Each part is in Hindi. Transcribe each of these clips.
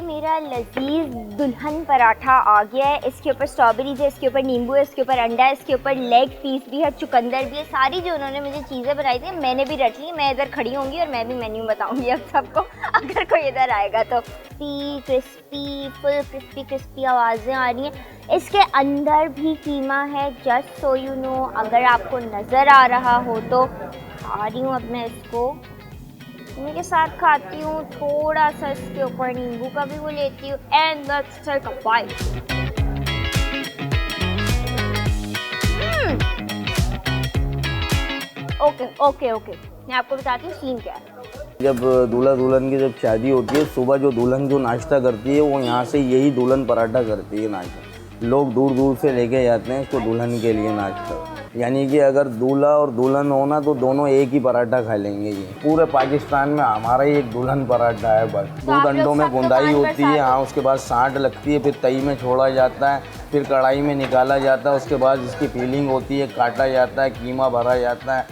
मेरा लजीज दुल्हन पराठा आ गया है। इसके ऊपर स्ट्रॉबेरीज है, इसके ऊपर नींबू है, इसके ऊपर अंडा है, इसके ऊपर लेग पीस भी है, चुकंदर भी है। सारी जो उन्होंने मुझे चीज़ें बनाई थी मैंने भी रट ली। मैं इधर खड़ी होंगी और मैं भी मेन्यू बताऊंगी अब सबको, अगर कोई इधर आएगा तो। क्रिस्पी फुल क्रिस्पी आवाज़ें आ रही हैं। इसके अंदर भी कीमा है, जस्ट सो यू नो, अगर आपको नज़र आ रहा हो तो। आ रही हूँ अब मैं इसको के साथ खाती हूँ, थोड़ा सा इसके ऊपर नींबू का भी वो लेती हूँ and let's take a bite. Okay मैं आपको बताती हूँ सीन क्या है। जब दूल्हा दुल्हन की जब शादी होती है, सुबह जो दुल्हन जो नाश्ता करती है वो यहाँ से यही दुल्हन पराठा करती है नाश्ता। लोग दूर दूर से लेके जाते हैं इसको दुल्हन के लिए नाश्ता। यानी कि अगर दूल्हा और दुल्हन हो ना तो दोनों एक ही पराठा खा लेंगे। ये पूरे पाकिस्तान में हमारा ही एक दुल्हन पराठा है बस। दूध अंडों में गुंदाई होती है, हाँ, उसके बाद सांठ लगती है, फिर तई में छोड़ा जाता है, फिर कढ़ाई में निकाला जाता है, उसके बाद इसकी फीलिंग होती है, काटा जाता है, कीमा भरा जाता है,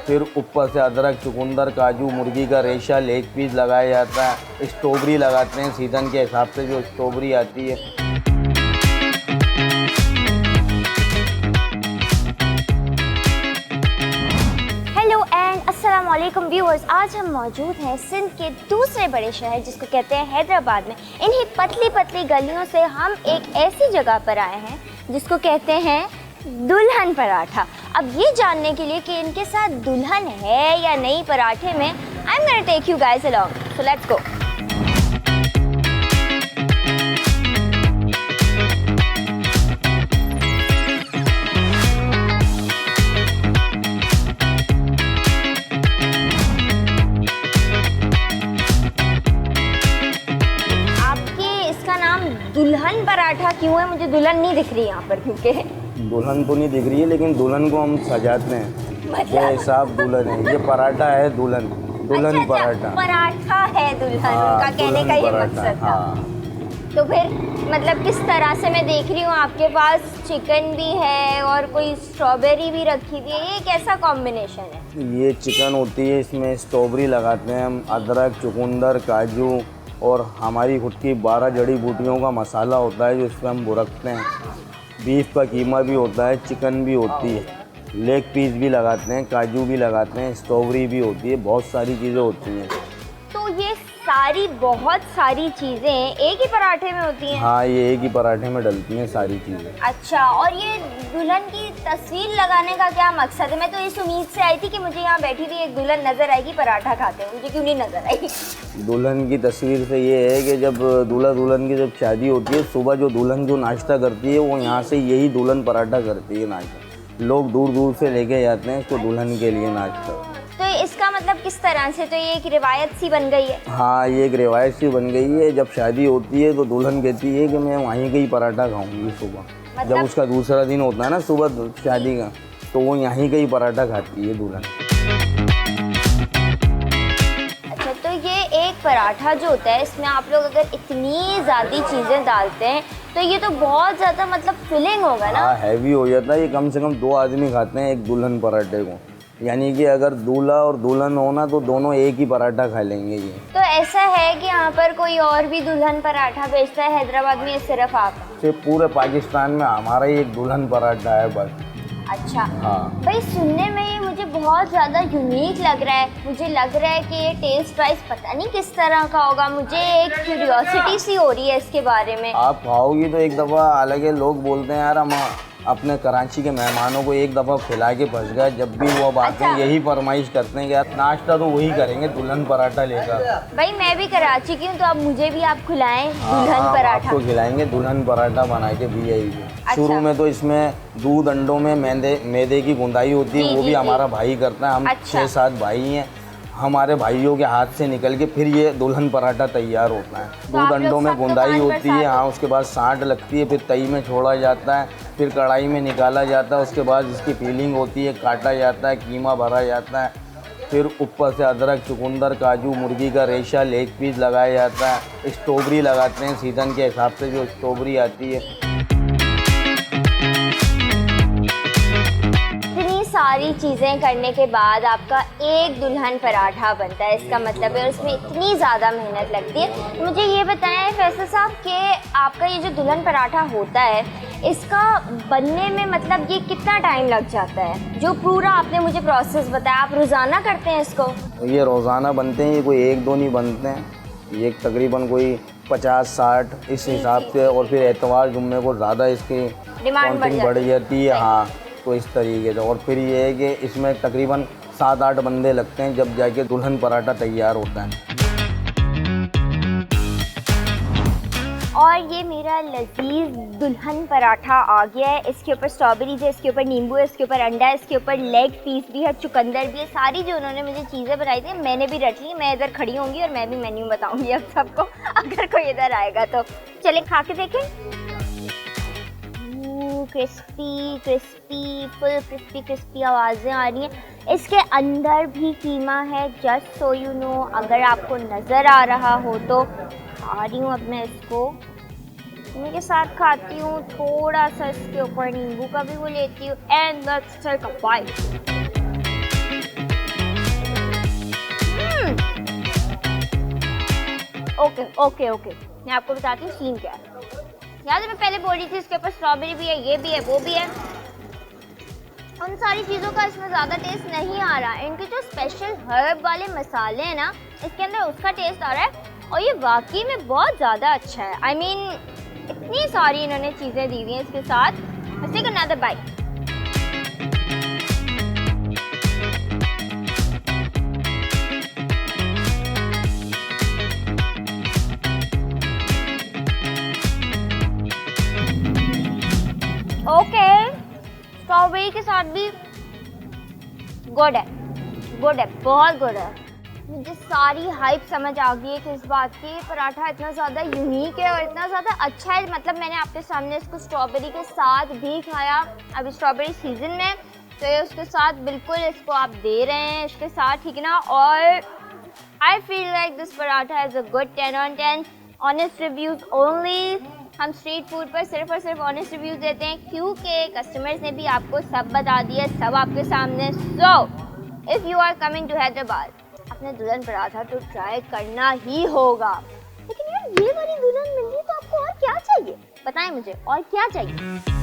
फिर ऊपर से अदरक, चुकंदर, काजू, मुर्गी का रेशा, लेग पीस लगाया जाता है, स्ट्रॉबेरी लगाते हैं सीज़न के हिसाब से जो स्ट्रॉबेरी आती है। अस्सलामुअलैकुम व्यूअर्स, आज हम मौजूद हैं सिंध के दूसरे बड़े शहर जिसको कहते हैं हैदराबाद में। इन्हीं पतली पतली गलियों से हम एक ऐसी जगह पर आए हैं जिसको कहते हैं दुल्हन पराठा। अब ये जानने के लिए कि इनके साथ दुल्हन है या नहीं पराठे में, I am gonna take you guys along, so let's go. दुल्हन पराठा क्यों है? मुझे दुल्हन नहीं दिख रही यहाँ पर, क्योंकि दुल्हन तो नहीं दिख रही है लेकिन दुल्हन को हम सजाते हैं, ये साफ दुल्हन है, ये पराठा है दुल्हन। दुल्हन पराठा है दुल्हन, उनका कहने का ये मकसद था। तो फिर मतलब किस तरह से मैं देख रही हूँ आपके पास चिकन भी है और कोई स्ट्रॉबेरी भी रखी हुई है, ये कैसा कॉम्बिनेशन है? ये चिकन होती है, इसमें स्ट्रॉबेरी लगाते हैं हम, अदरक, चुकंदर, काजू और हमारी खुद की 12 जड़ी बूटियों का मसाला होता है जो इस पर हम बुरकते हैं। बीफ का कीमा भी होता है, चिकन भी होती है, लेग पीस भी लगाते हैं, काजू भी लगाते हैं, स्ट्रॉबेरी भी होती है, बहुत सारी चीज़ें होती हैं। तो ये सारी बहुत सारी चीज़ें एक ही पराठे में होती हैं? हाँ, ये एक ही पराठे में डलती हैं सारी चीज़ें। अच्छा, और ये दुल्हन की तस्वीर लगाने का क्या मकसद है? मैं तो इस उम्मीद से आई थी कि मुझे यहाँ बैठी हुई एक दुल्हन नज़र आएगी पराठा खाते हुए, मुझे क्यों नहीं नज़र आई? दुल्हन की तस्वीर से ये है कि जब दूल्हा दुल्हन की जब शादी होती है, सुबह जो दुल्हन जो नाश्ता करती है वो यहाँ से यही दुल्हन पराठा करती है नाश्ता। लोग दूर दूर से लेके जाते हैं इसको दुल्हन के लिए नाश्ता। तो इसका मतलब किस तरह से, तो ये एक रिवायत सी बन गई है? हाँ, ये एक रिवायत सी बन गई है। जब शादी होती है तो दुल्हन कहती है कि मैं वहीं का ही पराठा खाऊंगी सुबह। मतलब? जब उसका दूसरा दिन होता है ना सुबह शादी का, तो वो यहीं का ही पराठा खाती है दुल्हन। अच्छा, तो ये एक पराठा जो होता है इसमें आप लोग अगर इतनी ज़्यादा चीज़ें डालते हैं तो ये तो बहुत ज़्यादा मतलब फिलिंग होगा ना? हाँ, हैवी हो जाता है ये। कम से कम 2 आदमी खाते हैं एक दुल्हन पराठे को। यानी कि अगर दूल्हा और दुल्हन हो ना तो दोनों एक ही पराठा खा लेंगे ये। तो ऐसा है कि यहाँ पर कोई और भी दुल्हन पराठा बेचता है हैदराबाद में, सिर्फ आप? सिर्फ पूरे पाकिस्तान में हमारा ही एक दुल्हन पराठा है बस। अच्छा। हाँ भाई, सुनने में ये मुझे बहुत ज़्यादा यूनिक लग रहा है। मुझे लग रहा है कि ये टेस्ट वाइज पता नहीं किस तरह का होगा। मुझे एक क्यूरियोसिटी सी हो रही है इसके बारे में। आप खाओगी तो एक दफ़ा, हालांकि लोग बोलते हैं यार हम अपने कराची के मेहमानों को एक दफ़ा खिला के फंस गए। जब भी वो बातें यही फरमाइश करते हैं कि यार नाश्ता तो वही करेंगे दुल्हन पराठा लेकर। भाई, मैं भी कराची की हूँ तो अब मुझे भी आप खिलाएं दुल्हन पराठा। आपको खिलाएंगे दुल्हन पराठा बना के VIP। शुरू में तो इसमें दूध अंडों में मैदे की गुंदाई होती है, वो भी हमारा भाई करता है। हम 6-7 भाई हैं, हमारे भाइयों के हाथ से निकल के फिर ये दुल्हन पराठा तैयार होता है। दूध अंडों में गुंदाई होती है, हाँ, उसके बाद सांठ लगती है, फिर तई में छोड़ा जाता है, फिर कढ़ाई में निकाला जाता है, उसके बाद इसकी फीलिंग होती है, काटा जाता है, कीमा भरा जाता है, फिर ऊपर से अदरक, चुकंदर, काजू, मुर्गी का रेशा, लेग पीस लगाया जाता है, स्ट्रॉबेरी लगाते हैं सीज़न के हिसाब से जो स्ट्रॉबेरी आती है। सारी चीज़ें करने के बाद आपका एक दुल्हन पराठा बनता है, इसका मतलब है, और इसमें इतनी ज़्यादा मेहनत लगती है। मुझे ये बताएं फैसल आपका ये जो दुल्हन पराठा होता है, इसका बनने में मतलब ये कितना टाइम लग जाता है? जो पूरा आपने मुझे प्रोसेस बताया, आप रोज़ाना करते हैं इसको? ये रोज़ाना बनते हैं, ये कोई एक दो नहीं बनते हैं, ये तकरीबन कोई 50-60 इस हिसाब से। और फिर एतवार जुम्मे को ज़्यादा इसकी डिमांड बढ़ जाती है। हाँ, तो इस तरीके से। और फिर ये है कि इसमें तकरीबन 7-8 बंदे लगते हैं जब जाके दुल्हन पराठा तैयार होता है। और ये मेरा लजीज दुल्हन पराठा आ गया है। इसके ऊपर स्ट्रॉबेरीज है, इसके ऊपर नींबू है, इसके ऊपर अंडा है, इसके ऊपर लेग पीस भी है, चुकंदर भी है। सारी जो उन्होंने मुझे चीज़ें बनाई थी मैंने भी रट ली। मैं इधर खड़ी होंगी और मैं भी मेन्यू बताऊंगी अब सबको, अगर कोई इधर आएगा तो। चलें खा के देखें। Crispy crispy, full crispy crispy आवाज़ें आ रही हैं। इसके अंदर भी कीमा है, जस्ट सो यू नो, अगर आपको नज़र आ रहा हो तो। खा रही हूँ अब मैं इसको, इन्हीं के साथ खाती हूँ। थोड़ा सा इसके ऊपर नींबू का भी वो लेती हूँ। And let's take a bite. Okay, मैं आपको बताती हूँ सीन क्या है। याद है मैं पहले बोल रही थी इसके ऊपर स्ट्रॉबेरी भी है, ये भी है, वो भी है। उन सारी चीज़ों का इसमें ज़्यादा टेस्ट नहीं आ रहा। इनके जो स्पेशल हर्ब वाले मसाले हैं ना, इसके अंदर उसका टेस्ट आ रहा है। और ये वाकई में बहुत ज़्यादा अच्छा है। I mean, इतनी सारी इन्होंने चीज़ें दी हुई हैं इसके साथ। Let's take another bite. Okay, strawberry के साथ भी गुड है, बहुत गुड है। मुझे सारी हाइप समझ आ गई है कि इस बात की पराठा इतना ज़्यादा यूनिक है और इतना ज़्यादा अच्छा है। मतलब मैंने आपके सामने इसको स्ट्रॉबेरी के साथ भी खाया। अभी स्ट्रॉबेरी सीजन में तो ये उसके साथ बिल्कुल इसको आप दे रहे हैं इसके साथ, ठीक है ना। और I feel like this paratha is a good 10 on 10। Honest reviews only. हम स्ट्रीट फूड पर सिर्फ और सिर्फ ऑनेस्ट रिव्यूज़ देते हैं क्योंकि कस्टमर्स ने भी आपको सब बता दिया, सब आपके सामने। So if you are coming to Hyderabad, अपने दुल्हन पराठा तो ट्राई करना ही होगा। लेकिन यार ये वाली दुल्हन मिल गई तो आपको और क्या चाहिए? बताएं मुझे और क्या चाहिए।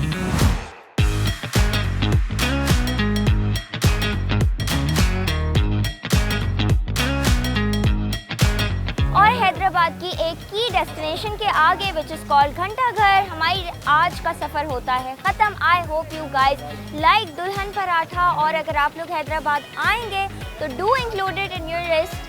और हैदराबाद की एक की डेस्टिनेशन के आगे विच इज कॉल्ड घंटाघर, हमारी आज का सफ़र होता है ख़त्म। I hope you guys like दुल्हन पराठा। और अगर आप लोग हैदराबाद आएंगे तो do include it in your list